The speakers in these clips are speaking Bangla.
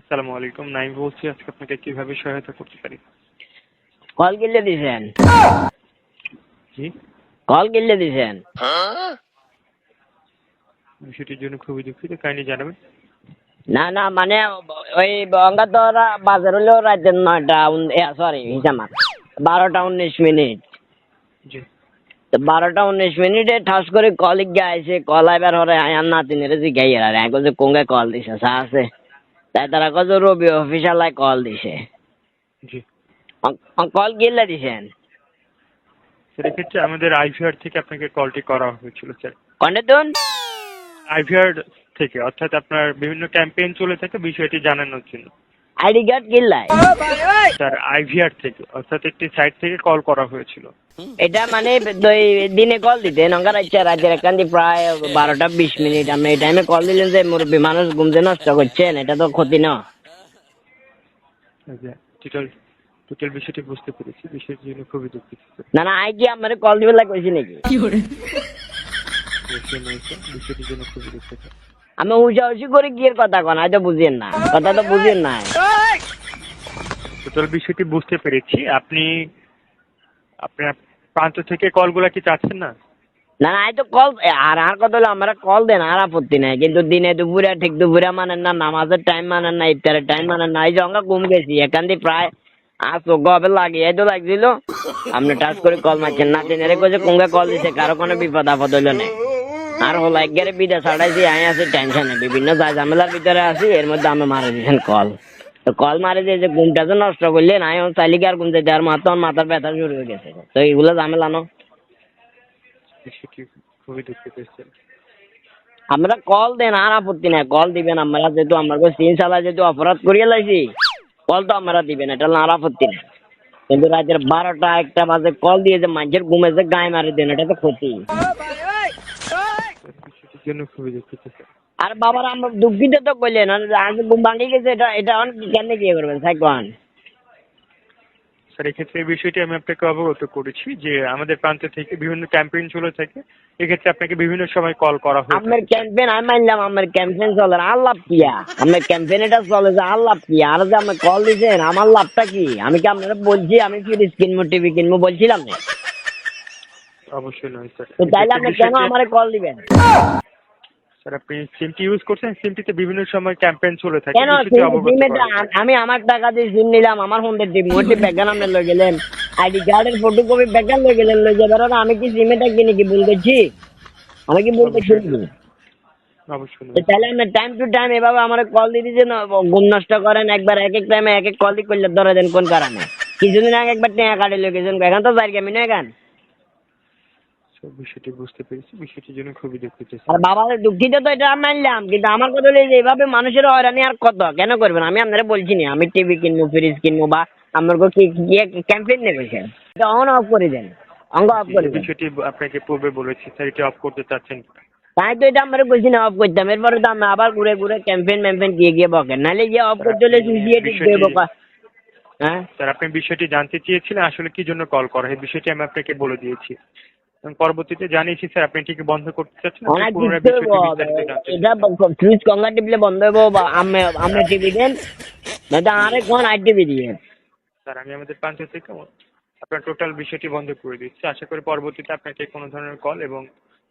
আসসালামু আলাইকুম, নাইম বলছি। আজকে আপনাকে কিভাবে সহায়তা করতে পারি? কল কিনলে দিছেন? জি, কল কিনলে দিছেন? বিষয়টির জন্য খুবই দুঃখিত, কাইন্ডলি জানাবেন। না না, মানে ওই বঙ্গা তো ওরা বাজার হলেও রাত 9টা, সরি হিসাব 12টা 19 মিনিট। জি, তো 12টা 19 মিনিটে ঠাস করে কল গাইছে, কল আইবার হরে আয়ার নাতিনের জিগাই আর এখন যে কোঙ্গে কল দিছে চা আছে, তাই তারা কত রবি অফিসালাই কল দিছে। জি। কল কিনলে দিছেন? সেক্ষেত্রে আমাদের আইভিআর থেকে আপনাকে কলটি করা হয়েছিল স্যার। কন্ডে তুন আইভিআর থেকে, অর্থাৎ আপনার বিভিন্ন ক্যাম্পেইন চলে থাকে, বিষয়টি জানানোর জন্য। আইডি কার্ড কিনলাই? স্যার আইভিআর থেকে, অর্থাৎ একটি সাইট থেকে কল করা হয়েছিল। এটা মানে দিনে কল দিতেন অঙ্কা রাতের একান্তি প্রায় 12টা 20 মিনিট। আপনি এই টাইমে কল দিলেন যে মুরব্বী মানুষ ঘুমতে নষ্ট করছেন, এটা তো ক্ষতি না? টোটাল টোটাল বিষয়টি বুঝতে পেরেছি, বিষয়টির জন্য খুবই দুঃখিত স্যার। না না, আই কি আমার কল দিবে লাগছে নাকি? অবশ্যই নয় স্যার, বিষয়টির জন্য খুবই দুঃখিত। আমি উঁচাউচি করে গিয়ে কথা কন, আই তো বুঝেন না, কথা তো বুঝেন না। টোটাল বিষয়টি বুঝতে পেরেছি। আপনি আপনার প্রান্ত থেকে কলগুলা কি চাচ্ছেন না? না না, আই তো কল আর কথা হলো আমরা কল দেন, আর আপত্তি নাই, কিন্তু দিনে দুপুরে ঠিক দুপুরে মানেন না, নামাজের টাইম মানেন না, ইফতারের টাইম মানেন না। এই যে অঙ্কা ঘুম গেছি একান্তি প্রায় গবে লাগিয়ে তো লাগছিল, আপনি টাচ করে কল মারছেন না। দিনের কইছে কোঙ্গে কল দিছে, কারো কোনো বিপদ আপদ হইলো না। আর হলো একবারে বিদা ছাড়াইছি, আই আছি টেনশনে, বিভিন্ন ঝামেলার ভিতরে আছি, এর মধ্যে আমি মারা দিয়েছেন কল। তো কল মারে দিয়ে যে ঘুমটা তো নষ্ট করলেন, আই চাইলে কি আর ঘুম যেতে আর মাথার ব্যথা শুরু হয়ে গেছে। তো এইগুলো ঝামেলা নো। বিষয়টি খুবই দুঃখিত স্যার। আমরা কল দেন, আর আপত্তি নাই, কল দিবেন। আমরা যেহেতু আমার সিন চালা যেহেতু অপরাধ করিয়ে লাইছি, কল তো আমরা দিবেন, এটা আর আপত্তি নাই। কিন্তু রাতের 12টা 1টা বাজে কল দিয়ে যে মানুষের ঘুমে যে গায়ে মারি দেন, এটা তো ক্ষতি। বিষয়টির জন্য খুবই দুঃখিত স্যার। আর বাবার আমরা দুঃখিত তো কইলেন, আর আজ ঘুম ভাঙি গেছে, এটা এটা কেন কি করবেন সাইকন? স্যার এক্ষেত্রে এই বিষয়টি আমি আপনাকে অবগত করেছি যে আমাদের প্রান্ত থেকে বিভিন্ন ক্যাম্পেইন চলে থাকে, এক্ষেত্রে আপনাকে বিভিন্ন সময় কল করা হয়ে আমার থাকে। ক্যাম্পেইন আমি মানলাম, আমার ক্যাম্পেইন চলে, আর লাভ কিয়া? আমার ক্যাম্পেইন এটা চলে যে আর লাভ কি? আর যে আমার কল দিয়েছেন, আমার লাভটা কি? আমি কি আপনারা বলছি আমি ফ্রিজ কিনবো, টিভি কিনবো বলছিলাম না? অবশ্যই নয় স্যার। তো তাইলে এক্ষেত্রে আপনি কেন বিষয়টি, আমারে কল দিবেন? স্যার আপনি সিমটি ইউজ করছেন, সিমটিতে বিভিন্ন সময় ক্যাম্পেইন চলে থাকে, কেন বিষয়টি অবগত করা। আমি আমার টাকা দিয়ে সিম নিলাম, আমার ফোন দিয়ে মোটি ব্যাগান আপনি লই গেলেন, আইডি কার্ডের ফটোকপি ব্যাগান লই গেলেন, লই যাবার আর আমি কি সিমেটা কিনে কি ভুল করছি? আমি কি ভুল করছি অবশ্যই নাকি? নয়, অবশ্যই নয়। তাহলে আপনি টাইম টু টাইম এভাবে আমার কল দিয়ে দিয়েছেন, ঘুম নষ্ট করেন, একবার এক এক টাইমে এক এক কল দিয়ে করলে ধরে দেন কোন কারণে? কিছুদিন আগে একবার টেয়া কাটে লই গেছেন, এখন তো যাই কেমন এখন। স্যার বিষয়টি বুঝতে পেরেছি, বিষয়টির জন্য খুবই দুঃখিত আর স্যার। বাবা দুঃখিত তো এটা মানলাম, কিন্তু আমার কথা হলো যে এইভাবে মানুষের হয়রানি আর কত কেন করবেন? আমি আপনারা বলছি না আমি টিভি কিনবো, ফ্রিজ কিনবো, বা আমার কি ক্যাম্পেইন নেবেছেন, এটা অন অফ করে দেন, অঙ্গ অফ জি, করে এই দেন। বিষয়টি আপনাকে পূর্বে বলেছি স্যার, এটি অফ করতে চাচ্ছেন কিনা? তাই তো এটা আমরা বলছি না অফ করতাম, এরপরে তো আমি আবার ঘুরে ঘুরে ক্যাম্পেইন ম্যাম্পেইন গিয়ে বকেন, নাহলে গিয়ে অফ স্যার করতে আপনি হলে দিয়ে ঠিক বিষয়টি, দেবো। হ্যাঁ স্যার আপনি বিষয়টি জানতে চেয়েছিলেন আসলে কি জন্য কল করা, এই বিষয়টি আমি আপনাকে বলে দিয়েছি এবং পরবর্তীতে জানিয়েছি। স্যার আপনি এটিকে বন্ধ করতে চাচ্ছেন, আপনি অনেক পুনরায় কিছু বিষয়টি বিস্তারিত জানতে এটা চাচ্ছেন। ফ্রিজ কঙ্গা টিপলে বন্ধ হবো, বা আমি টিভি দেন, নয়তো আরেক কোন আই টিভি দিয়ে। স্যার আমি আমাদের প্রান্ত থেকে আপনার টোটাল বিষয়টি বন্ধ করে দিচ্ছি। আশা করি পরবর্তীতে আপনাকে কোনো ধরনের কল এবং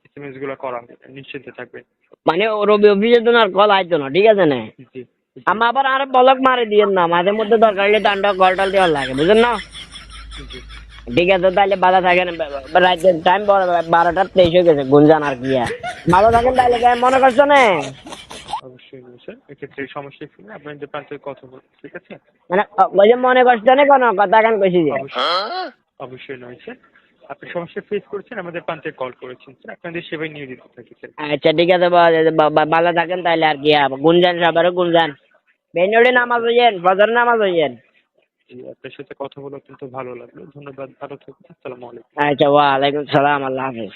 এসএমএস গুলো করা হবে না। নিশ্চিন্তে থাকবেন। মানে রবি অফিসের জন্য আর কল আইতো না, ঠিক আছে না? জি, আমি আবার আর ব্লক মারি দিয়েন না, মাঝে মধ্যে দরকার হলে তান্ডা কলটাল দেওয়ার লাগে, বুঝেন না? জি, জি। ঠিক আছে, তাহলে বাধা থাকেন। রাতের টাইম 12টা 23 হয়ে গেছে, গুঞ্জান আর কি আর। ভালো থাকেন তাহলে, মনে করছো না? অবশ্যই নয় স্যার, এক্ষেত্রে এই সমস্যা ছিল আপনাদের প্রান্ত থেকে কথা বলুন, ঠিক আছে? মানে ওই যে মনে করছো না কোনো কথা কেন কইছি যে? অবশ্যই, অবশ্যই নয় স্যার। আপনি সমস্যা ফেস করেছেন, আমাদের প্রান্তে কল করেছেন স্যার, আপনাদের সেবায় নিয়োজিত থাকি স্যার। আচ্ছা ঠিক আছে, ভালো থাকেন তাহলে আর কি আর। গুঞ্জান সবারও গুঞ্জান। বেনজোড়ে জি, নামাজ হইয়েন, ফজর নামাজ হইয়েন। জি, আপনার সাথে কথা বলে অত্যন্ত ভালো লাগলো। ধন্যবাদ, ভালো থাকবেন। আসসালামু আলাইকুম। আচ্ছা, ওয়ালাইকুম সালাম, আল্লাহ হাফিজ।